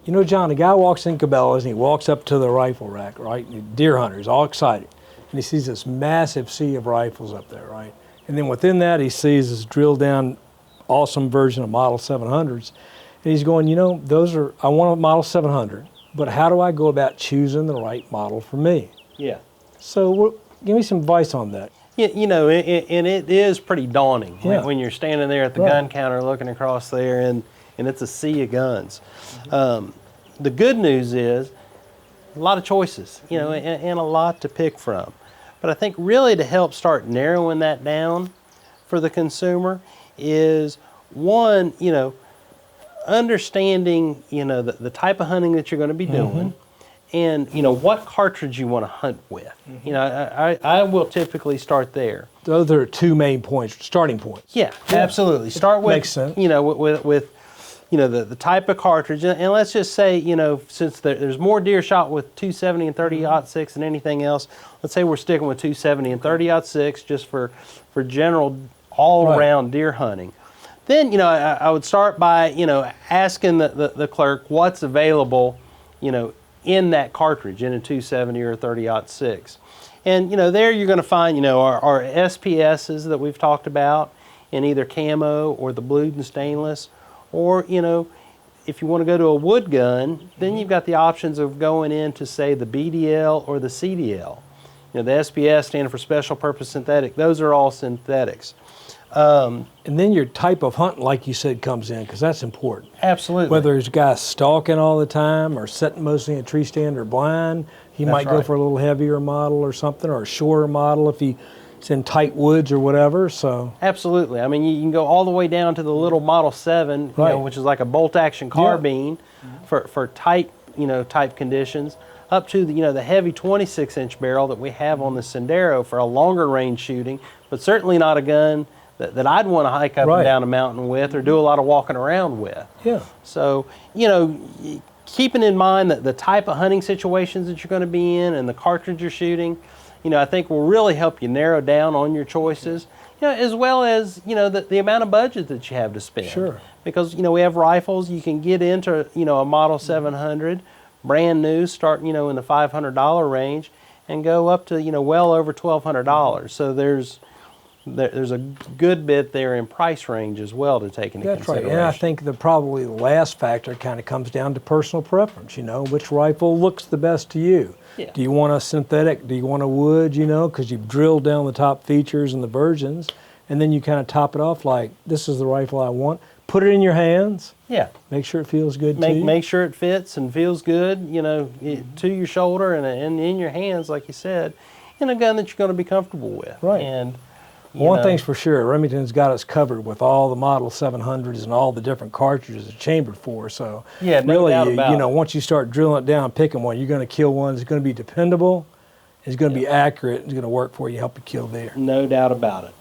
You know, John, a guy walks in Cabela's and he walks up to the rifle rack, right? Deer hunters, all excited. And he sees this massive sea of rifles up there, right? And then within that, he sees this drilled down, awesome version of Model 700s. And he's going, you know, I want a Model 700, but how do I go about choosing the right model for me? Yeah. So give me some advice on that. You know, and it is pretty daunting Yeah. when you're standing there at the Right. gun counter looking across there and it's a sea of guns. The good news is a lot of choices, you know, and a lot to pick from. But I think really to help start narrowing that down for the consumer is one, you know, understanding, you know, the type of hunting that you're going to be doing and, you know, what cartridge you want to hunt with. You know, I will typically start there. Those are two main points, starting points. Yeah, absolutely. Start with, Makes sense. you know, with you know, the type of cartridge. And let's just say, you know, since there's more deer shot with 270 and 30-06 than anything else, let's say we're sticking with 270 and 30-06 just for general all-around deer hunting. Then, you know, I would start by, you know, asking the clerk what's available, you know, in that cartridge, in a 270 or a 30-06. And, you know, there you're going to find, you know, our SPSs that we've talked about in either camo or the blued and stainless. Or, you know, if you want to go to a wood gun, then you've got the options of going into, say, the BDL or the CDL. You know, the SPS standing for Special Purpose Synthetic. Those are all synthetics. And then your type of hunting, like you said, comes in, because that's important. Absolutely. Whether there's guys stalking all the time or sitting mostly in a tree stand or blind, he might go for a little heavier model or something, or a shorter model if he's in tight woods or whatever. So absolutely. I mean, you can go all the way down to the little Model 7, you know, which is like a bolt-action carbine for tight, you know, type conditions, up to the, you know, the heavy 26-inch barrel that we have on the Sendero for a longer range shooting, but certainly not a gun that I'd want to hike up and down a mountain with or do a lot of walking around with. Yeah. So, you know, keeping in mind that the type of hunting situations that you're going to be in and the cartridge you're shooting, you know, I think will really help you narrow down on your choices, you know, as well as, you know, the amount of budget that you have to spend. Sure. Because, you know, we have rifles, you can get into, you know, a Model 700, brand new, starting, you know, in the $500 range and go up to, you know, well over $1,200. So there's a good bit there in price range as well to take into consideration. And I think probably the last factor kind of comes down to personal preference, you know, which rifle looks the best to you. Yeah. Do you want a synthetic? Do you want a wood, you know, because you've drilled down the top features and the versions, and then you kind of top it off like, this is the rifle I want. Put it in your hands. Yeah. Make sure it feels good to you. Make sure it fits and feels good, you know, to your shoulder and in your hands, like you said, in a gun that you're going to be comfortable with. Right. And one thing's for sure, Remington's got us covered with all the Model 700s and all the different cartridges it's chambered for. So yeah, no doubt about you know, once you start drilling it down, picking one, you're going to kill one that's going to be dependable, it's going to be accurate, it's going to work for you, help you kill deer. No doubt about it.